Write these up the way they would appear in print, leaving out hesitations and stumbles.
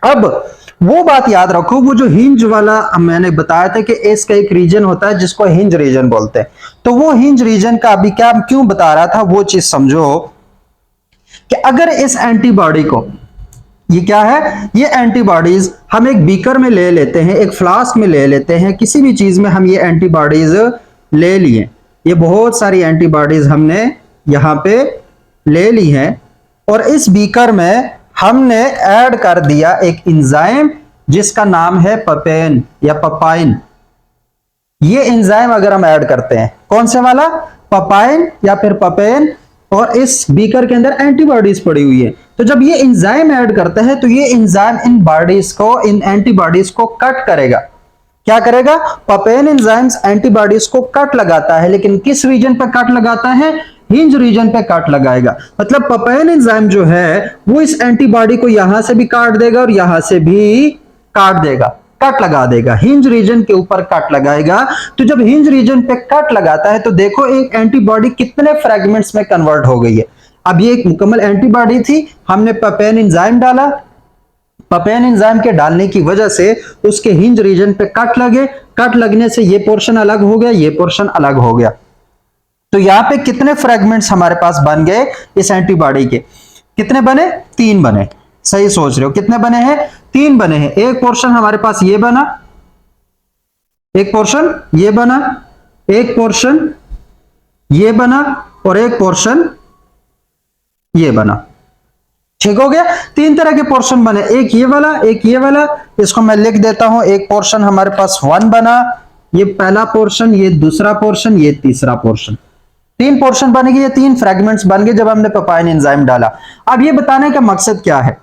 अब वो बात याद रखो, वो जो हिंज वाला मैंने बताया था कि एस का एक रीजन होता है जिसको हिंज रीजन बोलते हैं, तो वो हिंज रीजन का अभी क्या क्यों बता रहा था, वो चीज समझो कि अगर इस एंटीबॉडी को, ये क्या है, ये एंटीबॉडीज हम एक बीकर में ले लेते हैं, एक फ्लास्क में ले लेते हैं, किसी भी चीज में हम ये एंटीबॉडीज ले लिए, ये बहुत सारी एंटीबॉडीज हमने यहां पे ले ली हैं, और इस बीकर में हमने ऐड कर दिया एक एंजाइम जिसका नाम है पपेन या पपाइन। ये एंजाइम अगर हम ऐड करते हैं, कौन से वाला, पपाइन या फिर पपेन, और इस बीकर के अंदर एंटीबॉडीज पड़ी हुई है, तो जब ये एंजाइम ऐड करता है तो ये एंजाइम इन बॉडीज को, इन एंटीबॉडीज को कट करेगा। क्या करेगा, पपेन एंजाइम्स एंटीबॉडीज को कट लगाता है, लेकिन किस रीजन पे कट लगाता है, हिंज रीजन पे कट लगाएगा। मतलब पपेन एंजाइम जो है वो इस एंटीबॉडी को यहां से भी काट देगा और यहां से भी काट देगा, कट लगा देगा, हिंज रीजन के ऊपर कट लगाएगा। तो जब हिंज रीजन पे कट लगाता है तो देखो एक एंटीबॉडी कितने फ्रेगमेंट्स में कन्वर्ट हो गई है। अब ये एक मुकम्मल एंटीबॉडी थी, हमने पपेन एंजाइम डाला, पपेन एंजाइम के डालने की वजह से उसके हिंज रीजन पे कट लगे, कट लगने से ये पोर्शन अलग हो गया, ये पोर्शन अलग हो गया। तो यहां पे कितने फ्रेगमेंट्स हमारे पास बन गए इस एंटीबॉडी के, कितने बने, 3 बने। सही सोच रहे हो, कितने बने हैं, 3 बने हैं। एक पोर्शन हमारे पास ये बना, एक पोर्शन ये बना, एक पोर्शन ये बना, और एक पोर्शन ये बना। ठीक हो गया, 3 तरह के पोर्शन बने, एक ये वाला, एक ये वाला। इसको मैं लिख देता हूं, एक पोर्शन हमारे पास 1 बना, ये पहला पोर्शन, ये दूसरा पोर्शन, ये तीसरा पोर्शन। 3 पोर्शन बन गए, ये 3 फ्रेगमेंट्स बन गए जब हमने पपाइन एंजाइम डाला। अब ये बताने का मकसद क्या है,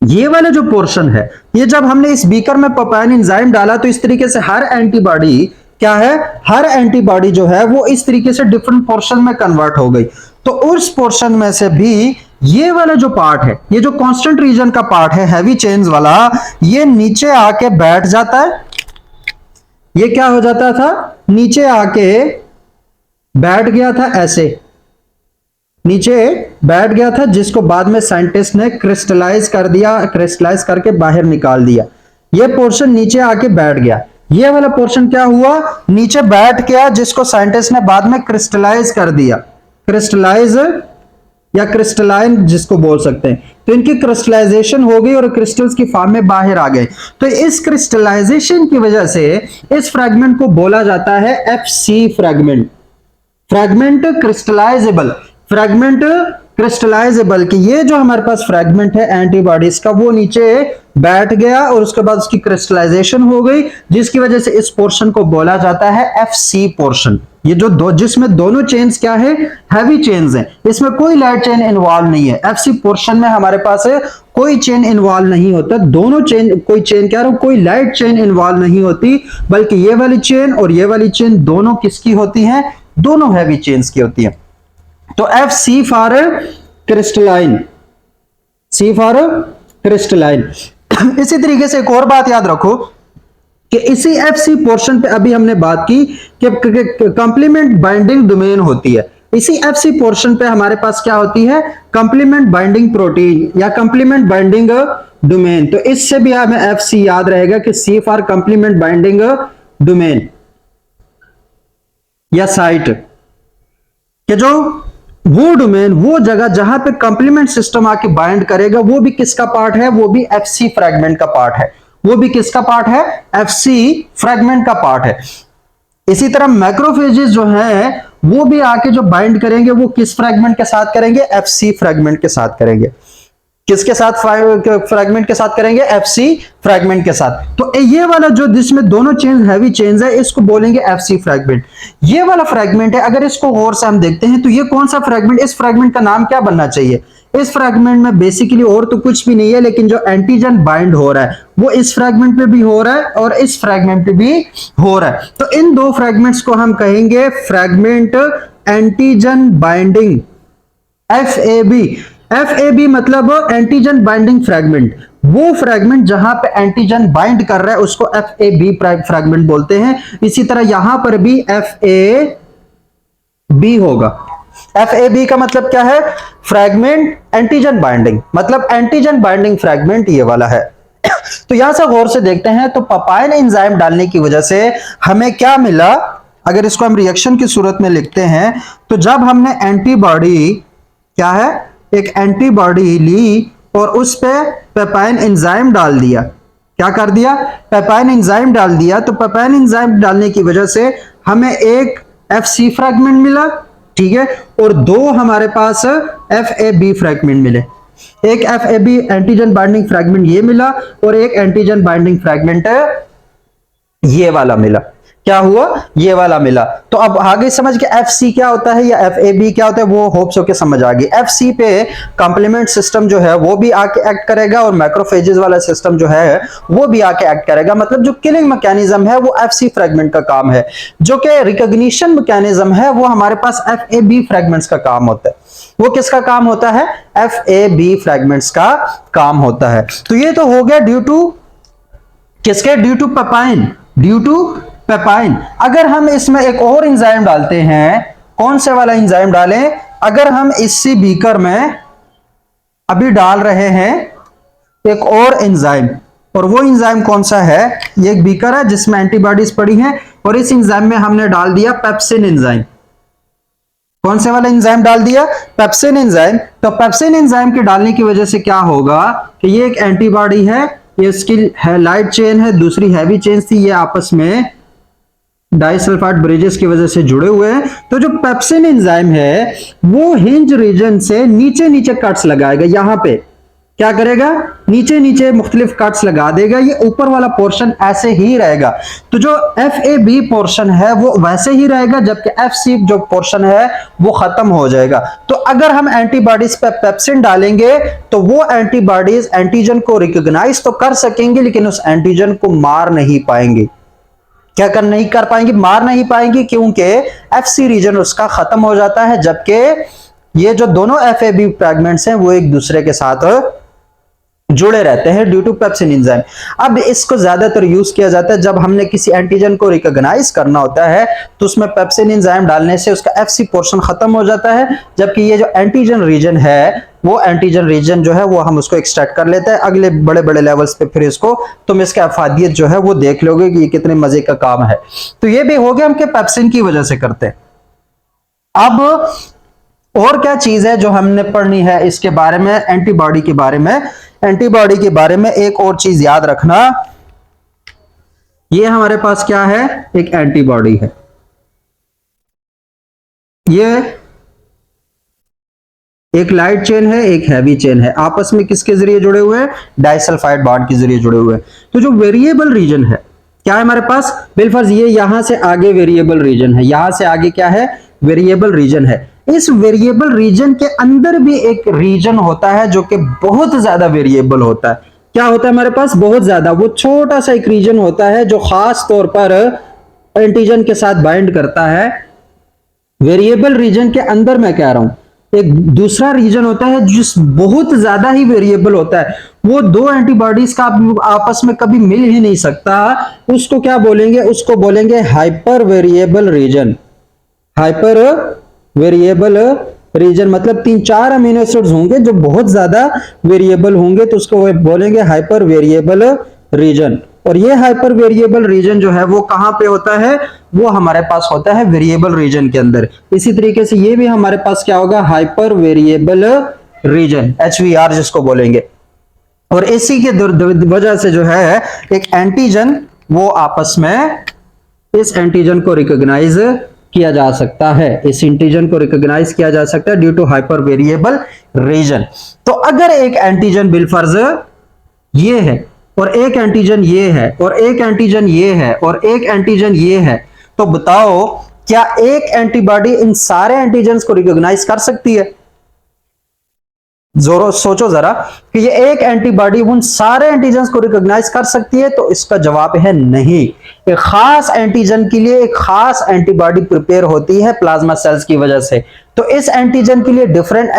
ये वाला जो पोर्शन है, ये जब हमने इस बीकर में पपाइन एंजाइम डाला तो इस तरीके से हर एंटीबॉडी क्या है, हर एंटीबॉडी जो है वो इस तरीके से डिफरेंट पोर्शन में कन्वर्ट हो गई। तो उस पोर्शन में से भी ये वाला जो पार्ट है, ये जो कांस्टेंट रीजन का पार्ट है, हैवी चेन्स वाला, ये नीचे आके बैठ जाता है। ये क्या हो जाता था, नीचे आके बैठ गया था, ऐसे नीचे बैठ गया था, जिसको बाद में साइंटिस्ट ने क्रिस्टलाइज कर दिया, क्रिस्टलाइज करके बाहर निकाल दिया। ये पोर्शन नीचे आके बैठ गया, ये वाला पोर्शन क्या हुआ, नीचे बैठ गया, जिसको साइंटिस्ट ने बाद में क्रिस्टलाइज कर दिया, क्रिस्टलाइज या क्रिस्टलाइन जिसको बोल सकते हैं। तो इनकी क्रिस्टलाइजेशन हो गई और क्रिस्टल्स की फॉर्म में बाहर आ गए। तो इस क्रिस्टलाइजेशन की वजह से इस फ्रैगमेंट को बोला जाता है एफसी फ्रैगमेंट, फ्रैगमेंट क्रिस्टलाइजेबल, फ्रैगमेंट क्रिस्टलाइजेबल। कि ये जो हमारे पास फ्रैगमेंट है एंटीबॉडीज का, वो नीचे बैठ गया और उसके बाद उसकी क्रिस्टलाइजेशन हो गई, जिसकी वजह से इस पोर्शन को बोला जाता है एफसी पोर्शन। ये जो जिसमें दोनों चेन्स क्या है, हैवी चेन्स हैं, इसमें कोई लाइट चेन इन्वॉल्व नहीं है। एफसी पोर्शन में हमारे पास है कोई चेन इन्वॉल्व नहीं होता, दोनों चेन, कोई चेन कह रहा हूं, कोई लाइट चेन इन्वॉल्व नहीं होती, बल्कि ये वाली चेन और ये वाली चेन दोनों किसकी होती हैं, दोनों हैवी चेन्स की होती हैं। तो F C for crystalline, C for crystalline. इसी तरीके से एक और बात याद रखो कि इसी एफ सी पोर्शन पे अभी हमने बात की कि कंप्लीमेंट बाइंडिंग डोमेन होती है। इसी एफ सी पोर्शन पे हमारे पास क्या होती है, कंप्लीमेंट बाइंडिंग प्रोटीन या कंप्लीमेंट बाइंडिंग डोमेन। तो इससे भी हमें एफ सी याद रहेगा कि सी फॉर कंप्लीमेंट बाइंडिंग डोमेन या साइट, कि जो वो डोमेन, वो जगह जहां पे कंप्लीमेंट सिस्टम आके बाइंड करेगा, वो भी किसका पार्ट है, वो भी एफसी फ्रैगमेंट का पार्ट है, वो भी किसका पार्ट है, एफसी फ्रैगमेंट का पार्ट है। इसी तरह मैक्रोफेजेस जो है वो भी आके जो बाइंड करेंगे वो किस फ्रैगमेंट के साथ करेंगे, एफसी फ्रैगमेंट के साथ करेंगे। किसके साथ, फ्रैगमेंट के साथ करेंगे, एफसी फ्रैगमेंट के साथ। तो ये वाला जो जिसमें दोनों चेन हैवी चेन्स है, इसको बोलेंगे एफसी फ्रैगमेंट। ये वाला फ्रैगमेंट है, अगर इसको गौर से हम देखते हैं तो ये कौन सा फ्रैगमेंट, इस फ्रैगमेंट का नाम क्या बनना चाहिए। इस फ्रैगमेंट में बेसिकली और तो कुछ भी नहीं है, लेकिन जो एंटीजन बाइंड हो रहा है वो इस फ्रैगमेंट पे भी हो रहा है और इस फ्रैगमेंट पे भी हो रहा है। तो इन दो फ्रैगमेंट्स को हम कहेंगे fragment antigen binding, FAB. FAB मतलब एंटीजन बाइंडिंग फ्रैगमेंट। वो फ्रैगमेंट जहां पे एंटीजन बाइंड कर रहा है उसको एफएबी फ्रैगमेंट बोलते हैं। इसी तरह यहां पर भी एफएबी होगा। एफएबी का मतलब क्या है, फ्रैगमेंट एंटीजन बाइंडिंग, मतलब एंटीजन बाइंडिंग फ्रैगमेंट ये वाला है। तो यहां से गौर से देखते हैं, तो पापाइन एंजाइम डालने की वजह से हमें क्या मिला, अगर इसको हम रिएक्शन की सूरत में लिखते हैं, तो जब हमने एंटीबॉडी, क्या है, एक एंटीबॉडी ली और उस पे पेपाइन एंजाइम डाल दिया, क्या कर दिया, पेपाइन एंजाइम डाल दिया, तो पेपाइन एंजाइम डालने की वजह से हमें एक FC फ्रैगमेंट मिला, ठीक है, और दो हमारे पास FAB फ्रैगमेंट मिले। एक FAB एंटीजन बाइंडिंग फ्रैगमेंट ये मिला और एक एंटीजन बाइंडिंग फ्रैगमेंट ये वाला मिला। क्या हुआ, ये वाला मिला। तो अब आगे समझ के FC क्या होता है या FAB क्या होता है, वो होप्स होके समझ आ गई। FC पे कॉम्प्लीमेंट सिस्टम जो है वो भी आके एक्ट करेगा और मैक्रोफेजेस वाला सिस्टम जो है वो भी आके एक्ट करेगा। मतलब जो किलिंग मैकेनिज्म है वो FC फ्रैगमेंट का काम है, जो कि रिकॉग्निशन मैकेनिज्म है वो हमारे पास FAB फ्रैगमेंट्स का काम होता है। वो किसका काम होता है, FAB फ्रैगमेंट्स का काम होता है। तो ये तो हो गया ड्यू टू किसके, ड्यू टू पेपाइन, ड्यू टू पेपाइन। अगर हम इसमें एक और एंजाइम डालते हैं, कौन से वाला एंजाइम डालें, अगर हम इसी बीकर में अभी डाल रहे हैं एक और एंजाइम, और वो एंजाइम कौन सा है, ये एक बीकर है जिसमें एंटीबॉडीज पड़ी हैं और इस एंजाइम में हमने डाल दिया पेप्सिन एंजाइम। कौन से वाला एंजाइम डाल दिया, पेप्सिन एंजाइम। तो पेप्सिन एंजाइम के डालने की वजह से क्या होगा कि ये एक एंटीबॉडी है, ये इसकी लाइट चेन है, दूसरी हैवी चेन थी, ये आपस में डाइसल्फाइड ब्रिजेस की वजह से जुड़े हुए हैं। तो जो पेप्सिन एंजाइम है वो हिंज रीजन से नीचे नीचे कट्स लगाएगा, यहां पे क्या करेगा, नीचे नीचे मुख्तलिफ कट्स लगा देगा, ये ऊपर वाला पोर्शन ऐसे ही रहेगा। तो जो FAB पोर्शन है वो वैसे ही रहेगा, जबकि FC जो पोर्शन है वो खत्म हो जाएगा। तो अगर हम एंटीबॉडीज पे पेप्सिन डालेंगे तो वो एंटीबॉडीज एंटीजन को रिकॉग्नाइज तो कर सकेंगे, लेकिन उस एंटीजन को मार नहीं पाएंगे। क्या कर नहीं कर पाएंगे, मार नहीं पाएंगे, क्योंकि FC रीजन उसका खत्म हो जाता है, जबकि ये जो दोनों FAB फ्रैगमेंट्स हैं वो एक दूसरे के साथ जुड़े रहते हैं ड्यू टू पेप्सिन एंजाइम। अब इसको ज्यादातर यूज किया जाता है जब हमने किसी एंटीजन को रिकॉग्नाइज करना होता है, तो उसमें पेप्सिन एंजाइम डालने से उसका FC पोर्शन खत्म हो जाता है, जबकि ये जो एंटीजन रीजन है वो एंटीजन रीजन जो है वो हम उसको एक्सट्रैक्ट कर लेते हैं। अगले बड़े बड़े लेवल्स पे फिर इसको तुम इसका अफादियत जो है वो देख लोगे कि ये कितने मजे का काम है। तो ये भी हो गया हम पेप्सिन की वजह से करते हैं। अब और क्या चीज है जो हमने पढ़नी है इसके बारे में, एंटीबॉडी के बारे में। एंटीबॉडी के बारे में एक और चीज याद रखना, ये हमारे पास क्या है, एक एंटीबॉडी है। ये एक लाइट चेन है, एक हैवी चेन है, आपस में किसके जरिए जुड़े हुए हैं, डाइसल्फाइड बॉन्ड के जरिए जुड़े हुए हैं। तो जो वेरिएबल रीजन है क्या है हमारे पास, बिलफर्ज ये यहां से आगे वेरिएबल रीजन है, यहां से आगे क्या है, वेरिएबल रीजन है। इस वेरिएबल रीजन के अंदर भी एक रीजन होता है जो कि बहुत ज्यादा वेरिएबल होता है। क्या होता है हमारे पास, बहुत ज्यादा, वो छोटा सा एक रीजन होता है जो खास तौर पर एंटीजन के साथ बाइंड करता है। वेरिएबल रीजन के अंदर मैं कह रहा हूं एक दूसरा रीजन होता है जिस बहुत ज्यादा ही वेरिएबल होता है, वो दो एंटीबॉडीज का आपस में कभी मिल ही नहीं सकता, उसको क्या बोलेंगे, उसको बोलेंगे hyper variable reason. Hyper variable reason मतलब 3-4 अमीनो एसिड्स होंगे जो बहुत ज्यादा वेरिएबल होंगे, तो उसको बोलेंगे हाइपर वेरिएबल रीजन। और ये हाइपर वेरिएबल रीजन जो है वो कहां पे होता है, वो हमारे पास होता है वेरिएबल रीजन के अंदर। इसी तरीके से ये भी हमारे पास क्या होगा, हाइपर वेरिएबल रीजन, HVR जिसको बोलेंगे। और इसी के वजह से जो है एक एंटीजन वो आपस में इस एंटीजन को रिकॉग्नाइज किया जा सकता है, इस एंटीजन को रिकॉग्नाइज किया जा सकता है due to hyper variable region. तो अगर एक एंटीजन बिलफर्ज ये है और एक एंटीजन ये है और एक एंटीजन ये है और एक एंटीजन ये है, तो बताओ क्या एक एंटीबॉडी इन सारे एंटीजन्स को रिकॉग्नाइज कर सकती है? जोरो सोचो जरा कि ये एक एंटीबॉडी उन सारे एंटीजन्स को रिकॉग्नाइज कर सकती है, तो इसका जवाब है नहीं। एक खास एंटीजन के लिए एक खास एंटीबॉडी प्रिपेयर होती है प्लाज्मा सेल्स की वजह से। तो इस एंटीजन के लिए डिफरेंट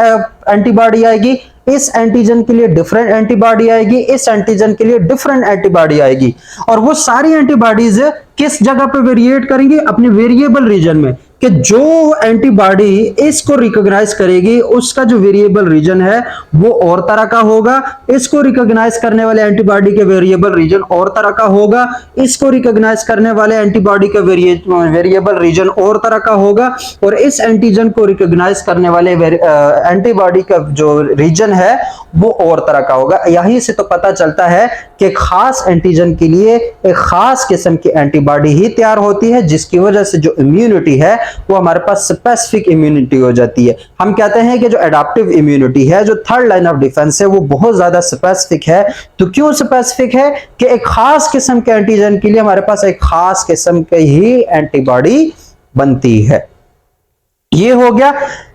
एंटीबॉडी आएगी, इस एंटीजन के लिए डिफरेंट एंटीबॉडी आएगी, इस एंटीजन के लिए डिफरेंट एंटीबॉडी आएगी। और वो सारी एंटीबॉडीज किस जगह पे वेरिएट करेंगी, अपने वेरिएबल रीजन में। कि जो एंटीबॉडी इसको रिकॉग्नाइज करेगी उसका जो वेरिएबल रीजन है वो और तरह का होगा, इसको रिकॉग्नाइज करने वाले एंटीबॉडी के वेरिएबल रीजन और तरह का होगा, इसको रिकॉग्नाइज करने वाले एंटीबॉडी का वेरिएबल रीजन और तरह का होगा, और इस एंटीजन को रिकॉग्नाइज करने वाले एंटीबॉडी का जो रीजन है वो और तरह का होगा। यहीं से तो पता चलता है कि खास एंटीजन के लिए एक खास किस्म की एंटीबॉडी ही तैयार होती है, जिसकी वजह से जो इम्यूनिटी है वो हमारे पास स्पेसिफिक इम्यूनिटी हो जाती है। हम कहते हैं कि जो एडाप्टिव इम्यूनिटी है, जो थर्ड लाइन ऑफ डिफेंस है, वो बहुत ज्यादा स्पेसिफिक है। तो क्यों स्पेसिफिक है? कि एक खास किस्म के एंटीजन के लिए हमारे पास एक खास किस्म की ही एंटीबॉडी बनती है। ये हो गया।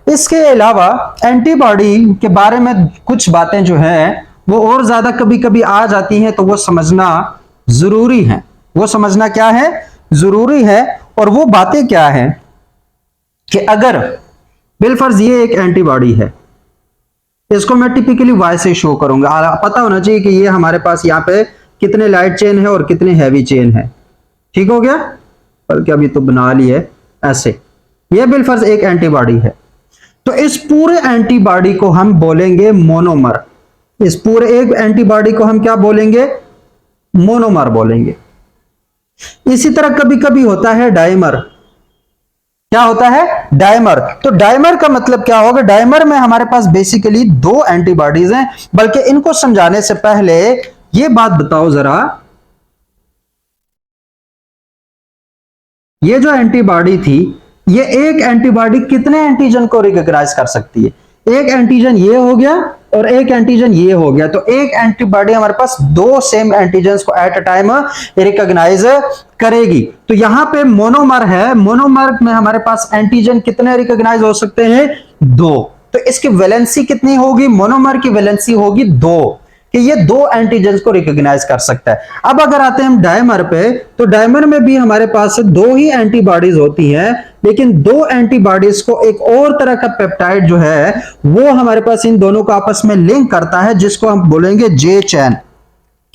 इसके अलावा एंटीबॉडी के बारे में कुछ बातें जो हैं वो और ज्यादा कभी कभी आ जाती हैं, तो वो समझना जरूरी है। वो समझना क्या है? जरूरी है। और वो बातें क्या हैं कि अगर बिलफर्ज ये एक एंटीबॉडी है, इसको मैं टिपिकली वाई से शो करूंगा। पता होना चाहिए कि ये हमारे पास यहाँ पे कितने लाइट चेन है और कितने हैवी चेन है। ठीक हो गया? बल्कि अभी तो बना ली है ऐसे। ये बिलफर्ज एक एंटीबॉडी है, तो इस पूरे एंटीबॉडी को हम बोलेंगे मोनोमर। इस पूरे एक एंटीबॉडी को हम क्या बोलेंगे? मोनोमर बोलेंगे। इसी तरह कभी कभी होता है डाइमर। क्या होता है? डाइमर। तो डाइमर का मतलब क्या होगा? डाइमर में हमारे पास बेसिकली दो एंटीबॉडीज हैं। बल्कि इनको समझाने से पहले ये बात बताओ जरा, ये जो एंटीबॉडी थी, ये एक एंटीबॉडी कितने एंटीजन को रिकॉग्नाइज कर सकती है? एक एंटीजन ये हो गया और एक एंटीजन ये हो गया। तो एक एंटीबॉडी हमारे पास दो सेम एंटीजन्स को एट अ टाइम रिकॉग्नाइज करेगी। तो यहां पे मोनोमर है, मोनोमर में हमारे पास एंटीजन कितने रिकॉग्नाइज हो सकते हैं? दो। तो इसकी वैलेंसी कितनी होगी? मोनोमर की वैलेंसी होगी दो, कि ये दो एंटीजन्स को रिकॉग्नाइज कर सकता है। अब अगर आते हैं हम डायमर पे, तो डायमर में भी हमारे पास दो ही एंटीबॉडीज होती हैं, लेकिन दो एंटीबॉडीज को एक और तरह का पेप्टाइड जो है वो हमारे पास इन दोनों को आपस में लिंक करता है, जिसको हम बोलेंगे जे चैन।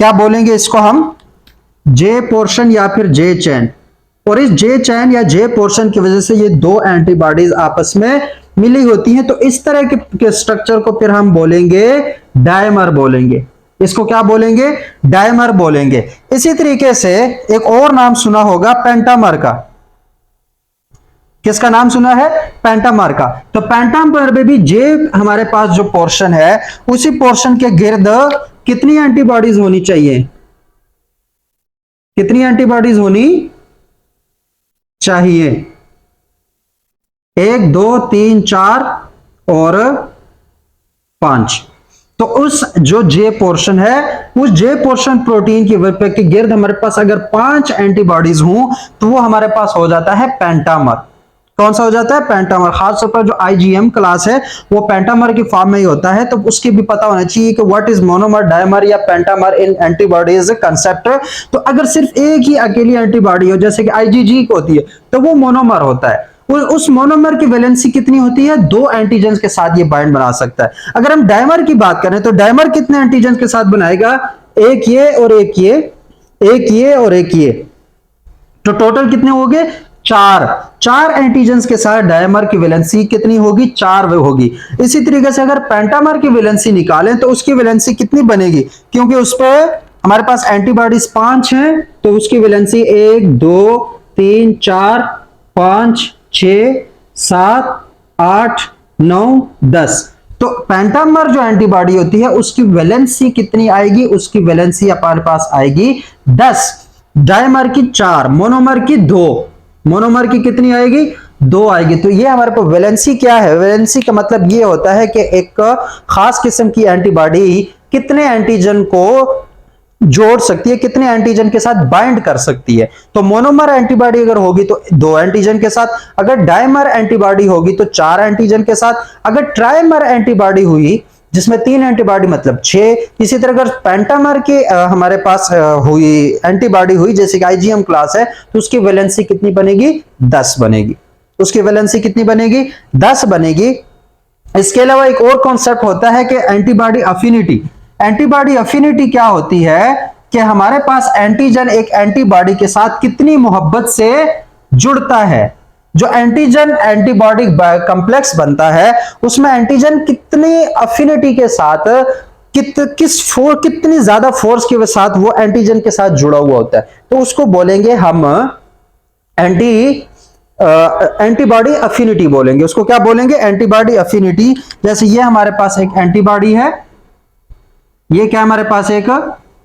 क्या बोलेंगे इसको हम? जे पोर्शन या फिर जे चैन। और इस जे चैन या जे पोर्शन की वजह से ये दो एंटीबॉडीज आपस में मिली होती हैं। तो इस तरह के स्ट्रक्चर को फिर हम बोलेंगे डायमर बोलेंगे। इसको क्या बोलेंगे? डायमर बोलेंगे। इसी तरीके से एक और नाम सुना होगा पेंटामर का। किसका नाम सुना है? पेंटामर का। तो पेंटामर में भी जे हमारे पास जो पोर्शन है, उसी पोर्शन के गिर्द कितनी एंटीबॉडीज होनी चाहिए? कितनी एंटीबॉडीज होनी चाहिए? 1 2 3 4 और 5। तो उस जो जे पोर्शन है, उस जे पोर्शन प्रोटीन के गिर्द हमारे पास अगर 5 एंटीबॉडीज हों तो वो हमारे पास हो जाता है पेंटामर। कौन सा हो जाता है? पेंटामर। खासतौर पर जो आईजीएम क्लास है वो पेंटामर की फॉर्म में ही होता है। तो उसकी भी पता होना चाहिए कि व्हाट इज मोनोमर, डायमर या पेंटामर इन एंटीबॉडीज कंसेप्ट। तो अगर सिर्फ एक ही अकेली एंटीबॉडी हो, जैसे कि आईजीजी होती है, तो वो मोनोमर होता है। उस मोनोमर की वैलेंसी कितनी होती है? दो एंटीजन के साथ ये बाइंड बना सकता है। अगर हम डायमर की बात करें तो डायमर कितने एंटीजन के साथ बनाएगा? एक ये और एक ये, एक ये और एक ये। तो टोटल कितने हो गए? 4 एंटीजन के साथ डायमर की वैलेंसी कितनी होगी? 4 होगी। इसी तरीके से अगर पेंटामर की वैलेंसी निकालें तो उसकी वैलेंसी कितनी बनेगी? क्योंकि उस पर हमारे पास एंटीबॉडीज 5 हैं, तो उसकी वैलेंसी 1 2 3 4 5 6 7 8 9 10। तो पेंटामर जो एंटीबॉडी होती है उसकी वैलेंसी कितनी आएगी? उसकी वैलेंसी हमारे पास आएगी 10। डायमर की 4, मोनोमर की 2। मोनोमर की कितनी आएगी? 2 आएगी। तो ये हमारे पास वैलेंसी क्या है? वैलेंसी का मतलब ये होता है कि एक खास किस्म की एंटीबॉडी कितने एंटीजन को जोड़ सकती है, कितने एंटीजन के साथ बाइंड कर सकती है। तो मोनोमर एंटीबॉडी अगर होगी तो 2 एंटीजन के साथ, अगर डायमर एंटीबॉडी होगी तो 4 एंटीजन के साथ, अगर ट्राइमर एंटीबॉडी हुई जिसमें 3 एंटीबॉडी मतलब 6। इसी तरह अगर पेंटामर की हमारे पास हुई एंटीबॉडी हुई, जैसे कि आईजीएम क्लास है, तो उसकी वैलेंसी कितनी बनेगी? 10 बनेगी। उसकी वैलेंसी कितनी बनेगी? 10 बनेगी। इसके अलावा एक और कॉन्सेप्ट होता है कि एंटीबॉडी अफिनिटी। एंटीबॉडी अफिनिटी क्या होती है? कि हमारे पास एंटीजन एक एंटीबॉडी के साथ कितनी मोहब्बत से जुड़ता है। जो एंटीजन एंटीबॉडी कॉम्प्लेक्स बनता है उसमें एंटीजन कितनी अफिनिटी के साथ कितनी ज्यादा फोर्स के साथ वो एंटीजन के साथ जुड़ा हुआ होता है, तो उसको बोलेंगे हम एंटीबॉडी अफिनिटी बोलेंगे। उसको क्या बोलेंगे? Antibody affinity. जैसे ये हमारे पास एक एंटीबॉडी है, ये क्या हमारे पास एक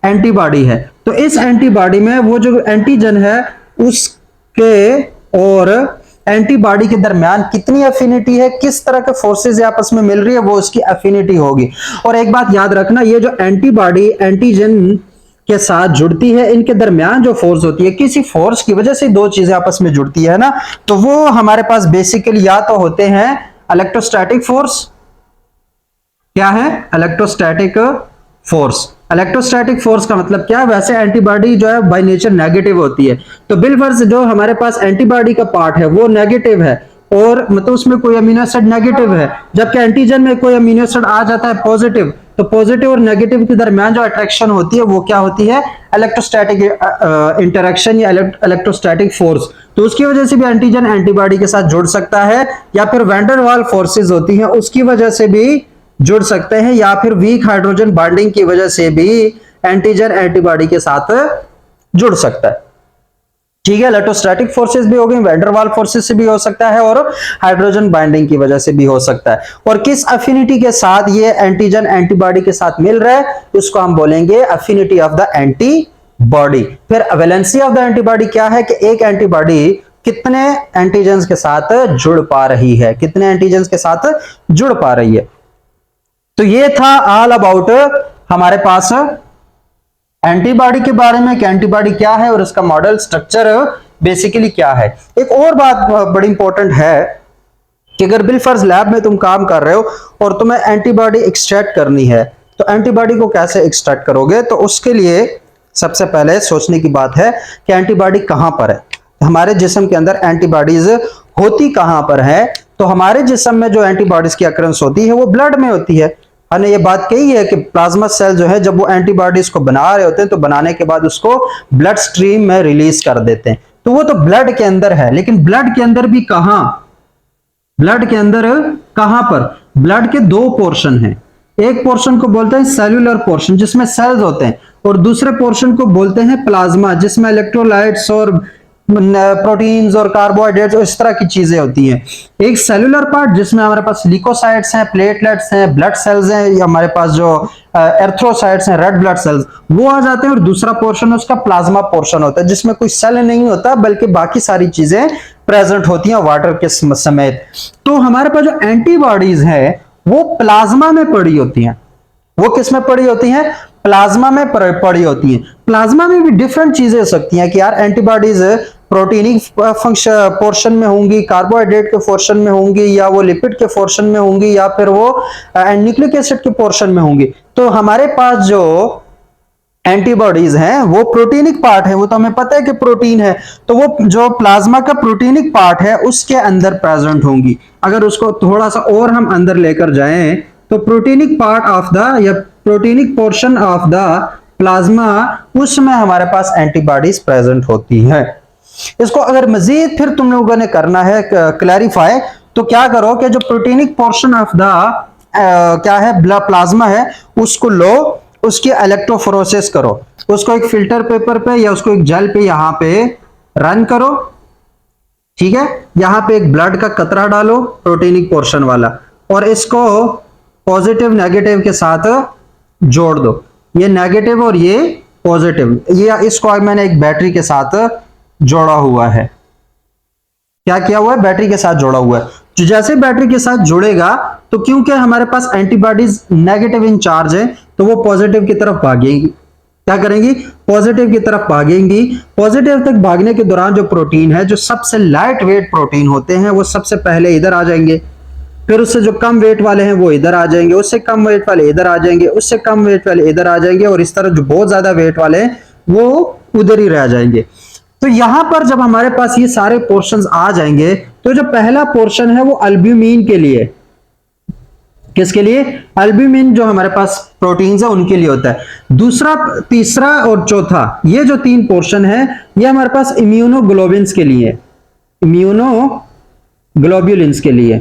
एंटीबॉडी है, तो इस एंटीबॉडी में वो जो एंटीजन है उसके और एंटीबॉडी के दरमियान कितनी अफिनिटी है, किस तरह के फोर्सेस आपस में मिल रही है, वो उसकी अफिनिटी होगी। और एक बात याद रखना, ये जो एंटीबॉडी एंटीजन के साथ जुड़ती है, इनके दरमियान जो फोर्स होती है, किसी फोर्स की वजह से दो चीजें आपस में जुड़ती है ना, तो वो हमारे पास बेसिकली या तो होते हैं इलेक्ट्रोस्टैटिक फोर्स, क्या है? Electrostatic force. इलेक्ट्रोस्टैटिक फोर्स का मतलब क्या है? वैसे एंटीबॉडी जो है बाय नेचर नेगेटिव होती है, तो बिलफर्ज जो हमारे पास एंटीबॉडी का पार्ट है वो नेगेटिव है, और मतलब उसमें कोई अमीनो एसिड नेगेटिव है, जबकि एंटीजन में कोई अमीनो एसिड आ जाता है पॉजिटिव, तो पॉजिटिव और नेगेटिव के दरमियान जो अट्रैक्शन होती है वो क्या होती है? इलेक्ट्रोस्टैटिक इंटरेक्शन या इलेक्ट्रोस्टैटिक फोर्स। तो उसकी वजह से भी एंटीजन एंटीबॉडी के साथ जुड़ सकता है, या फिर वैन डेर वाल फोर्सेज होती हैं उसकी वजह से भी जुड़ सकते हैं, या फिर वीक हाइड्रोजन बॉन्डिंग की वजह से भी एंटीजन एंटीबॉडी के साथ जुड़ सकता है। ठीक है, इलेक्ट्रोस्टैटिक फोर्सेस भी हो गई, वैन डेर वाल फोर्सेस से भी हो सकता है, और हाइड्रोजन बाइंडिंग की वजह से भी हो सकता है। और किस अफिनिटी के साथ ये एंटीजन एंटीबॉडी के साथ मिल रहा है, उसको हम बोलेंगे अफिनिटी ऑफ द एंटीबॉडी। फिर वैलेंसी ऑफ द एंटीबॉडी क्या है कि एक एंटीबॉडी कितने एंटीजन के साथ जुड़ पा रही है, कितने एंटीजन के साथ जुड़ पा रही है। तो ये था ऑल अबाउट हमारे पास एंटीबॉडी के बारे में कि एंटीबॉडी क्या है और उसका मॉडल स्ट्रक्चर बेसिकली क्या है। एक और बात बड़ी इंपॉर्टेंट है कि अगर बिलफर्ज लैब में तुम काम कर रहे हो और तुम्हें एंटीबॉडी एक्सट्रैक्ट करनी है, तो एंटीबॉडी को कैसे एक्सट्रैक्ट करोगे? तो उसके लिए सबसे पहले सोचने की बात है कि एंटीबॉडी कहां पर है, हमारे जिस्म के अंदर एंटीबॉडीज होती कहां पर है। तो हमारे जिस्म में जो एंटीबॉडीज की अकरेंस होती है वो ब्लड में होती है। हमने ये बात कही है कि प्लाज्मा सेल जो है जब वो एंटीबॉडीज को बना रहे होते हैं तो बनाने के बाद उसको ब्लड स्ट्रीम में रिलीज कर देते हैं, तो वो तो ब्लड के अंदर है। लेकिन ब्लड के अंदर भी कहां? ब्लड के अंदर कहां पर? ब्लड के दो पोर्शन हैं, एक पोर्शन को बोलते हैं सेल्यूलर पोर्शन जिसमें सेल्स होते हैं, और दूसरे पोर्शन को बोलते हैं प्लाज्मा जिसमें इलेक्ट्रोलाइट्स और प्रोटीन्स और कार्बोहाइड्रेट्स और इस तरह की चीजें होती हैं। एक सेल्यूलर पार्ट जिसमें हमारे पास लिकोसाइट्स हैं, प्लेटलेट्स हैं, ब्लड सेल्स हैं, या हमारे पास जो एर्थ्रोसाइट्स हैं, रेड ब्लड सेल्स, वो आ जाते हैं। और दूसरा पोर्शन उसका प्लाज्मा पोर्शन होता है जिसमें कोई सेल नहीं होता बल्कि बाकी सारी चीजें प्रेजेंट होती हैं वाटर के समेत। तो हमारे पास जो एंटीबॉडीज है वो प्लाज्मा में पड़ी होती हैं। वो किस में पड़ी होती हैं? प्लाज्मा में पड़ी होती हैं। प्लाज्मा में भी डिफरेंट चीजें हो सकती हैं कि यार एंटीबॉडीज प्रोटीनिक फंक्शन पोर्शन में होंगी, कार्बोहाइड्रेट के पोर्शन में होंगी, या वो लिपिड के पोर्शन में होंगी, या फिर वो न्यूक्लिक एसिड के पोर्शन में होंगी। तो हमारे पास जो एंटीबॉडीज हैं वो प्रोटीनिक पार्ट है, वो तो हमें पता है कि प्रोटीन है, तो वो जो प्लाज्मा का प्रोटीनिक पार्ट है उसके अंदर प्रेजेंट होंगी। अगर उसको थोड़ा सा और हम अंदर लेकर जाएं तो प्रोटीनिक पार्ट ऑफ द या proteinic portion of the plasma, उसमें हमारे पास एंटीबॉडीज प्रेजेंट होती हैं। इसको अगर मजीद फिर तुम लोगों ने करना है क्लैरिफाई, तो क्या करो कि जो प्रोटीनिक पोर्शन ऑफ द क्या है प्लाज्मा है उसको लो, उसकी इलेक्ट्रोफोरेसिस करो, उसको एक फिल्टर पेपर पे या उसको एक जेल पे यहां पे रन करो। ठीक है, यहां पे एक ब्लड का कतरा डालो प्रोटीनिक पोर्शन वाला, और इसको पॉजिटिव नेगेटिव के साथ जोड़ दो। ये नेगेटिव और ये पॉजिटिव, ये इसको मैंने एक बैटरी के साथ जोड़ा हुआ है। क्या किया हुआ है? बैटरी के साथ जोड़ा हुआ है। जो जैसे बैटरी के साथ जुड़ेगा तो क्योंकि हमारे पास एंटीबॉडीज नेगेटिव इन चार्ज है तो वो पॉजिटिव की तरफ भागेंगी। क्या करेंगी? पॉजिटिव की तरफ भागेंगी। पॉजिटिव तक भागने के दौरान जो प्रोटीन है, जो सबसे लाइट वेट प्रोटीन होते हैं, वो सबसे पहले इधर आ जाएंगे, फिर उससे जो कम वेट वाले हैं वो इधर आ जाएंगे, उससे कम वेट वाले इधर आ जाएंगे, उससे कम वेट वाले इधर आ जाएंगे, और इस तरह जो बहुत ज्यादा वेट वाले हैं वो उधर ही रह जाएंगे। तो यहां पर जब हमारे पास ये सारे पोर्शंस आ जाएंगे तो जो पहला पोर्शन है वो अल्ब्यूमिन के लिए, किसके लिए? अल्ब्यूमिन जो हमारे पास प्रोटीन्स है उनके लिए होता है। दूसरा, तीसरा और चौथा, ये जो तीन पोर्शन है ये हमारे पास इम्यूनोग्लोबिन्स के लिए, ग्लोब्युलिन्स के लिए।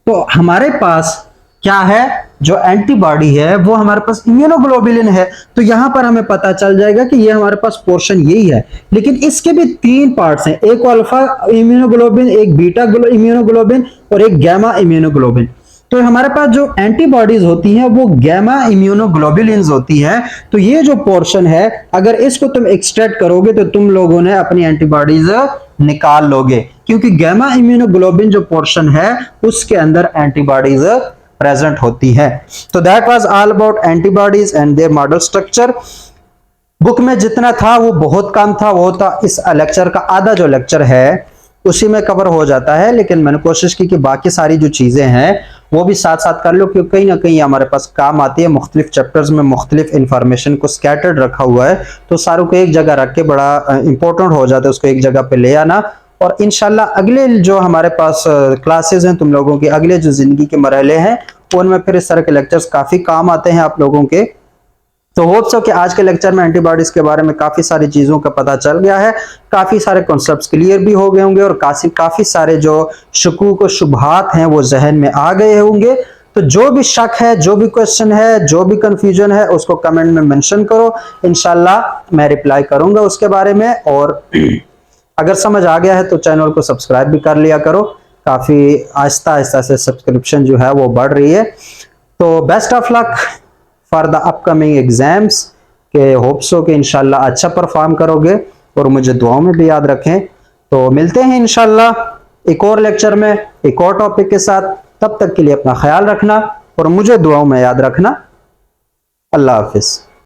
तो हमारे पास क्या है, जो एंटीबॉडी है वो हमारे पास इम्यूनोग्लोबुलिन है। तो यहां पर हमें पता चल जाएगा कि ये हमारे पास पोर्शन यही है। लेकिन इसके भी तीन पार्ट्स हैं, एक अल्फा इम्यूनोग्लोबिन, एक बीटा इम्यूनोग्लोबिन और एक गैमा इम्यूनोग्लोबिन। तो हमारे पास जो एंटीबॉडीज होती हैं वो गैमा इम्यूनोग्लोबुलिन्स होती हैं। तो ये जो पोर्शन है, अगर इसको तुम एक्सट्रैक्ट करोगे तो तुम लोगों ने अपनी एंटीबॉडीज निकाल लोगे, क्योंकि गैमा इम्यूनोग्लोबिन जो पोर्शन है उसके अंदर एंटीबॉडीज प्रेजेंट होती है। तो that was all about antibodies and their model structure. Book में जितना था वो बहुत कम था, वो था इस लेक्चर का आधा जो लेक्चर है उसी में कवर हो जाता है। लेकिन मैंने कोशिश की कि बाकी सारी जो चीजें हैं वो भी साथ साथ कर लो, क्योंकि कहीं ना कहीं हमारे पास काम आती है। मुख्तलिफ चैप्टर्स में मुख्तलिफ इंफॉर्मेशन को स्कैटर्ड रखा हुआ है, तो सारों को एक जगह रख के बड़ा इंपॉर्टेंट हो जाता है उसको एक जगह पे ले आना। और इंशाल्लाह अगले जो हमारे पास क्लासेस हैं, तुम लोगों के अगले जो जिंदगी के मरहले हैं उनमें फिर इस तरह के लेक्चर्स काफी काम आते हैं आप लोगों के। तो होप सो कि आज के लेक्चर में एंटीबॉडीज के बारे में काफी सारी चीजों का पता चल गया है, काफी सारे कॉन्सेप्ट्स क्लियर भी हो गए होंगे और काफी सारे जो शकूक और शुबहात हैं वो जहन में आ गए होंगे। तो जो भी शक है, जो भी क्वेश्चन है, जो भी कंफ्यूजन है उसको कमेंट में मेंशन करो, इंशाल्लाह मैं रिप्लाई करूंगा उसके बारे में। और अगर समझ आ गया है तो चैनल को सब्सक्राइब भी कर लिया करो, काफी आहिस्ता आहिस्ता से सब्सक्रिप्शन जो है वो बढ़ रही है। तो best of luck for the upcoming exams, के होप्स हो कि इंशाल्लाह अच्छा परफॉर्म करोगे और मुझे दुआओं में भी याद रखें। तो मिलते हैं इंशाल्लाह एक और लेक्चर में एक और टॉपिक के साथ। तब तक के लिए अपना ख्याल रखना और मुझे दुआओं में याद रखना। अल्लाह हाफिज।